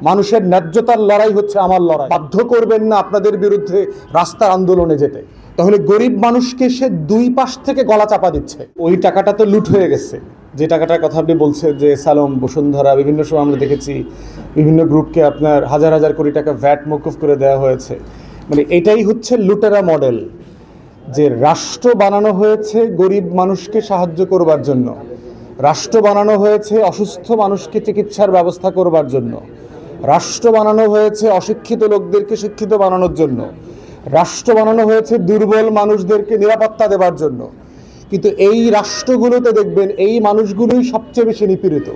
মানুষের ন্যায্যতার লড়াই হচ্ছে আমার লড়াই। বাধ্য করবেন না আপনাদের বিরুদ্ধে রাস্তার আন্দোলনে যেতে। তাহলে গরিব মানুষকে সে দুই পাশ থেকে গলা চাপা দিচ্ছে। ওই টাকাটা তো লুট হয়ে গেছে। যে টাকাটার কথা আপনি বলছেন, যে সালম, বসুন্ধরা, বিভিন্ন সময় আমরা দেখেছি বিভিন্ন গ্রুপকে আপনার হাজার হাজার কোটি টাকা ভ্যাট মওকুফ করে দেওয়া হয়েছে। মানে এটাই হচ্ছে লুটেরা মডেল, যে রাষ্ট্র বানানো হয়েছে গরিব মানুষকে সাহায্য করবার জন্য, রাষ্ট্র বানানো হয়েছে অসুস্থ মানুষকে চিকিৎসার ব্যবস্থা করবার জন্য, রাষ্ট্র বানানো হয়েছে অশিক্ষিত লোকদেরকে শিক্ষিত বানানোর জন্য, রাষ্ট্র বানানো হয়েছে দুর্বল মানুষদেরকে নিরাপত্তা দেবার জন্য। কিন্তু এই রাষ্ট্রগুলোতে দেখবেন এই মানুষগুলোই সবচেয়ে বেশি নিপীড়িত।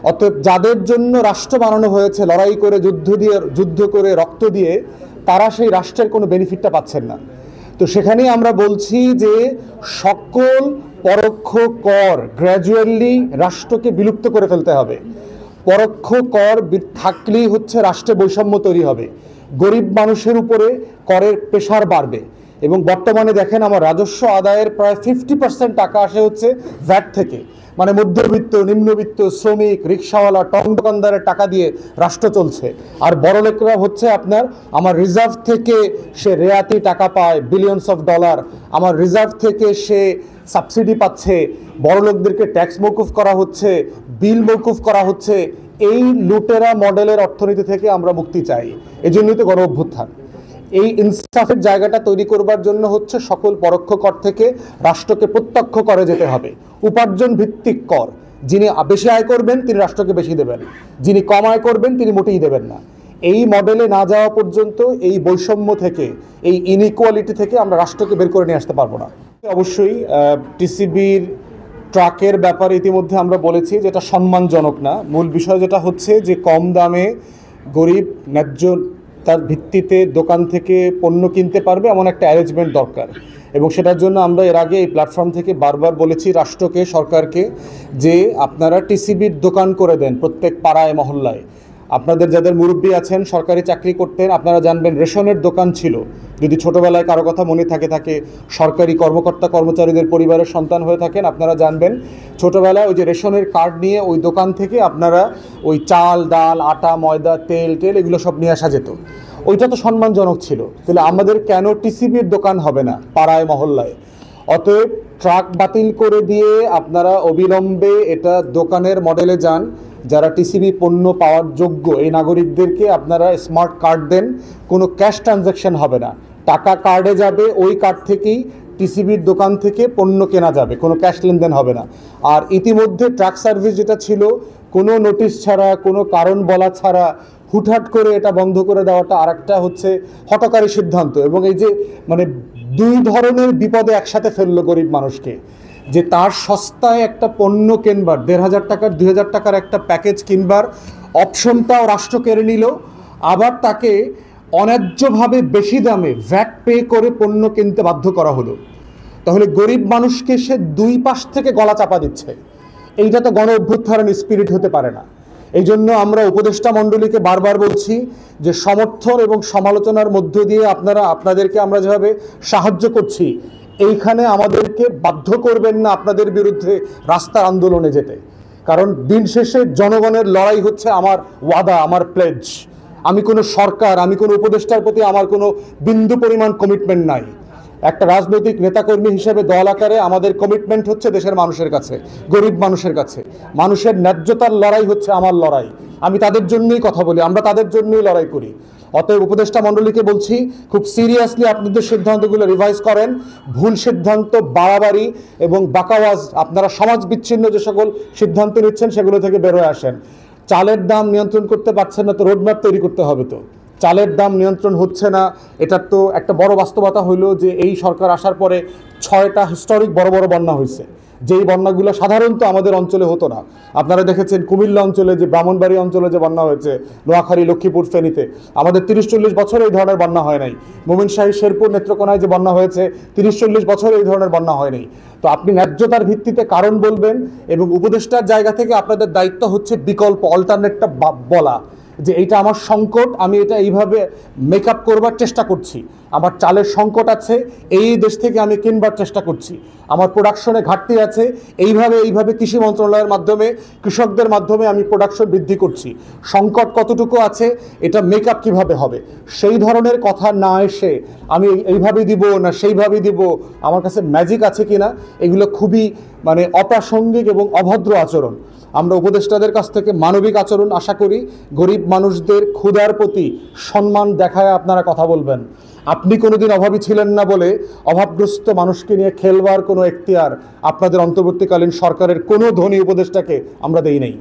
অতএব যাদের জন্য রাষ্ট্র বানানো হয়েছে লড়াই করে, যুদ্ধ করে, রক্ত দিয়ে, তারা সেই রাষ্ট্রের কোনো বেনিফিটটা পাচ্ছেন না। তো সেখানেই আমরা বলছি যে সকল পরোক্ষ কর গ্র্যাজুয়ালি রাষ্ট্রকে বিলুপ্ত করে ফেলতে হবে। পরোক্ষ কর থাকলেই হচ্ছে রাষ্ট্রে বৈষম্য তৈরি হবে, গরিব মানুষের উপরে করের প্রেশার বাড়বে। এবং বর্তমানে দেখেন আমার রাজস্ব আদায়ের প্রায় 50% টাকা আসে হচ্ছে ভ্যাট থেকে। মানে মধ্যবিত্ত, নিম্নবিত্ত, শ্রমিক, রিক্সাওয়ালা, টং দোকানদারের টাকা দিয়ে রাষ্ট্র চলছে। আর বড়লোকরা হচ্ছে আপনার আমার রিজার্ভ থেকে সে রেয়াতি টাকা পায়, বিলিয়নস অফ ডলার আমার রিজার্ভ থেকে সে সাবসিডি পাচ্ছে, বড়লোকদেরকে ট্যাক্স মওকুফ করা হচ্ছে, বিল মওকুফ করা হচ্ছে। এই লুটেরা মডেলের অর্থনীতি থেকে আমরা মুক্তি চাই। এজন্যই তো গণ অভ্যুত্থান। এই ইনসাফের জায়গাটা তৈরি করবার জন্য হচ্ছে সকল পরোক্ষ কর থেকে রাষ্ট্রকে প্রত্যক্ষ করে যেতে হবে। উপার্জন ভিত্তিক কর, যিনি বেশি আয় করবেন তিনি রাষ্ট্রকে বেশি দেবেন, যিনি কম আয় করবেন তিনি মোটেই দেবেন না। এই মডেলে না যাওয়া পর্যন্ত এই বৈষম্য থেকে, এই ইনইকুয়ালিটি থেকে আমরা রাষ্ট্রকে বের করে নিয়ে আসতে পারবো না। অবশ্যই টিসিবির ট্রাকের ব্যাপারে ইতিমধ্যে আমরা বলেছি যেটা সম্মানজনক না। মূল বিষয় যেটা হচ্ছে যে কম দামে গরিব ন্যায্য তার ভিত্তিতে দোকান থেকে পণ্য কিনতে পারবে এমন একটা অ্যারেঞ্জমেন্ট দরকার। এবং সেটার জন্য আমরা এর আগে এই প্ল্যাটফর্ম থেকে বারবার বলেছি রাষ্ট্রকে, সরকারকে, যে আপনারা টিসিবির দোকান করে দেন প্রত্যেক পাড়ায় মহল্লায়। আপনাদের যাদের মুরব্বী আছেন, সরকারি চাকরি করতেন, আপনারা জানবেন রেশনের দোকান ছিল। যদি ছোটোবেলায় কারো কথা মনে থাকে সরকারি কর্মকর্তা কর্মচারীদের পরিবারের সন্তান হয়ে থাকেন, আপনারা জানবেন ছোটোবেলায় ওই যে রেশনের কার্ড নিয়ে ওই দোকান থেকে আপনারা ওই চাল, ডাল, আটা, ময়দা, তেল এগুলো সব নিয়ে আসা যেত। ওইটা তো সম্মানজনক ছিল। তাহলে আমাদের কেন টিসিবির দোকান হবে না পাড়ায় মহল্লায়? অতএব ট্রাক বাতিল করে দিয়ে আপনারা অবিলম্বে এটা দোকানের মডেলে যান। যারা টিসিবি পণ্য পাওয়ার যোগ্য এই নাগরিকদেরকে আপনারা স্মার্ট কার্ড দেন, কোনো ক্যাশ ট্রানজ্যাকশন হবে না, টাকা কার্ডে যাবে, ওই কার্ড থেকেই টিসিবির দোকান থেকে পণ্য কেনা যাবে, কোনো ক্যাশ লেনদেন হবে না। আর ইতিমধ্যে ট্রাক সার্ভিস যেটা ছিল কোনো নোটিশ ছাড়া, কোনো কারণ বলা ছাড়া হুটহাট করে এটা বন্ধ করে দেওয়াটা আরেকটা হচ্ছে হঠকারী সিদ্ধান্ত। এবং এই যে মানে দুই ধরনের বিপদে একসাথে ফেললো গরিব মানুষকে, যে তার সস্তায় একটা পণ্য কিনবার ১,৫০০ টাকার ২,০০০ টাকার একটা প্যাকেজ কিনবার অপশনটাও রাষ্ট্র কেড়ে নিল, আবার তাকে অন্যায্যভাবে বেশি দামে ভ্যাট পে করে পণ্য কিনতে বাধ্য করা হলো। তাহলে গরিব মানুষকে সে দুই পাশ থেকে গলা চাপা দিচ্ছে। এইটা তো গণ অভ্যুত্থানের স্পিরিট হতে পারে না। এই জন্য আমরা উপদেষ্টা মণ্ডলীকে বারবার বলছি যে সমর্থন এবং সমালোচনার মধ্য দিয়ে আপনাদেরকে আমরা যেভাবে সাহায্য করছি, এইখানে আমাদেরকে বাধ্য করবেন না আপনাদের বিরুদ্ধে রাস্তার আন্দোলনে যেতে। কারণ দিন শেষে জনগণের লড়াই হচ্ছে আমার ওয়াদা, আমার প্লেজ। আমি কোনো সরকার, আমি কোনো উপদেষ্টার প্রতি আমার কোনো বিন্দু পরিমাণ কমিটমেন্ট নাই। একটা রাজনৈতিক নেতাকর্মী হিসেবে দল আকারে আমাদের কমিটমেন্ট হচ্ছে দেশের মানুষের কাছে, গরিব মানুষের কাছে। মানুষের ন্যায্যতার লড়াই হচ্ছে আমার লড়াই। আমি তাদের জন্যই কথা বলি, আমরা তাদের জন্যই লড়াই করি। অতএব উপদেষ্টা মণ্ডলীকে বলছি খুব সিরিয়াসলি আপনাদের সিদ্ধান্তগুলো রিভাইজ করেন। ভুল সিদ্ধান্ত, বাড়াবাড়ি এবং বাকাওয়াজ, আপনারা সমাজ বিচ্ছিন্ন যে সকল সিদ্ধান্ত নিচ্ছেন সেগুলো থেকে বেরোয় আসেন। চালের দাম নিয়ন্ত্রণ করতে পারছেন না তো রোডম্যাপ তৈরি করতে হবে। তো চালের দাম নিয়ন্ত্রণ হচ্ছে না, এটার তো একটা বড় বাস্তবতা হইল যে এই সরকার আসার পরে 6টা হিস্টোরিক বড় বড় বন্যা হয়েছে, যেই বন্যাগুলো সাধারণত আমাদের অঞ্চলে হতো না। আপনারা দেখেছেন কুমিল্লা অঞ্চলে যে ব্রাহ্মণবাড়ি অঞ্চলে যে বন্যা হয়েছে, নোয়াখালী, লক্ষ্মীপুর, ফেনীতে, আমাদের 30-40 বছর এই ধরনের বন্যা হয় নাই। মোমিনশাহী, শেরপুর, নেত্রকোনায় যে বন্যা হয়েছে 30-40 বছর এই ধরনের বন্যা হয় নাই। তো আপনি ন্যায্যতার ভিত্তিতে কারণ বলবেন এবং উপদেষ্টার জায়গা থেকে আপনাদের দায়িত্ব হচ্ছে বিকল্প, অল্টারনেটটা বলা, যে এইটা আমার সংকট, আমি এটা এইভাবে মেকআপ করবার চেষ্টা করছি, আমার চালের সংকট আছে, এই দেশ থেকে আমি কিনবার চেষ্টা করছি, আমার প্রোডাকশনে ঘাটতি আছে, এইভাবে কৃষি মন্ত্রণালয়ের মাধ্যমে কৃষকদের মাধ্যমে আমি প্রোডাকশন বৃদ্ধি করছি, সংকট কতটুকু আছে, এটা মেকআপ কিভাবে হবে, সেই ধরনের কথা না এসে আমি এইভাবে দিব না সেইভাবে দিব, আমার কাছে ম্যাজিক আছে কিনা, এগুলো খুবই মানে অপ্রাসঙ্গিক এবং অভদ্র আচরণ। আমরা উপদেষ্টাদের কাছ থেকে মানবিক আচরণ আশা করি, গরিব মানুষদের ক্ষুধার প্রতি সম্মান দেখায় আপনারা কথা বলবেন। আপনি কোনোদিন অভাবী ছিলেন না বলে অভাবগ্রস্ত মানুষকে নিয়ে খেলবার কোনো এখতিয়ার আপনাদের অন্তর্বর্তীকালীন সরকারের কোনো ধনী উপদেষ্টাকে আমরা দেই নাই।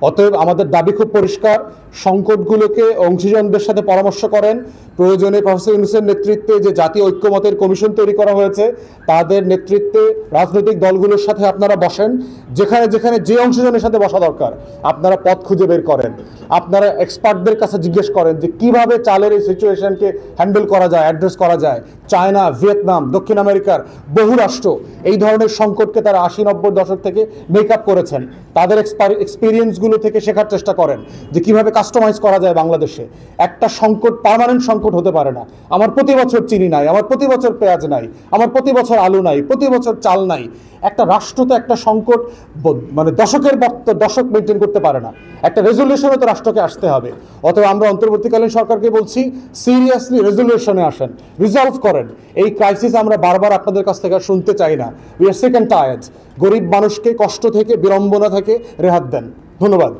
অতএব আমাদের দাবি খুব পরিষ্কার, সংকটগুলোকে অংশীজনদের সাথে পরামর্শ করেন, প্রয়োজনে প্রফেসর ইউনূসের নেতৃত্বে যে জাতীয় ঐক্যমতের কমিশন তৈরি করা হয়েছে তাদের নেতৃত্বে রাজনৈতিক দলগুলোর সাথে আপনারা বসেন, যেখানে যেখানে যে অংশীজনের সাথে বসা দরকার আপনারা পথ খুঁজে বের করেন, আপনারা এক্সপার্টদের কাছে জিজ্ঞেস করেন যে কিভাবে চালের এই সিচুয়েশনকে হ্যান্ডেল করা যায়, অ্যাড্রেস করা যায়। চায়না, ভিয়েতনাম, দক্ষিণ আমেরিকার বহু রাষ্ট্র এই ধরনের সংকটকে তারা 80-90 দশক থেকে মেকআপ করেছেন, তাদের এক্সপিরিয়েন্সগুলো থেকে শেখার চেষ্টা করেন যে কিভাবে কাস্টমাইজ করা যায় বাংলাদেশে। একটা সংকট পার্মানেন্ট সংকট হতে পারে না। আমার প্রতি বছর চিনি নাই, আমার প্রতি বছর পেঁয়াজ নাই, আমার প্রতি বছর আলু নাই, প্রতি বছর চাল নাই। একটা রাষ্ট্র তো একটা সংকট মানে দশকের দশক মেনটেন করতে পারে না, একটা রেজলিউশনে তো রাষ্ট্রকে আসতে হবে। অতএব আমরা অন্তর্বর্তীকালীন সরকারকে বলছি, সিরিয়াসলি রেজলিউশনে আসেন, রিজলভ করেন। এই ক্রাইসিস আমরা বারবার আপনাদের কাছ থেকে শুনতে চাই না। We are sick and tired. গরিব মানুষকে কষ্ট থেকে, বিড়ম্বনা থেকে রেহাত দেন। ধন্যবাদ।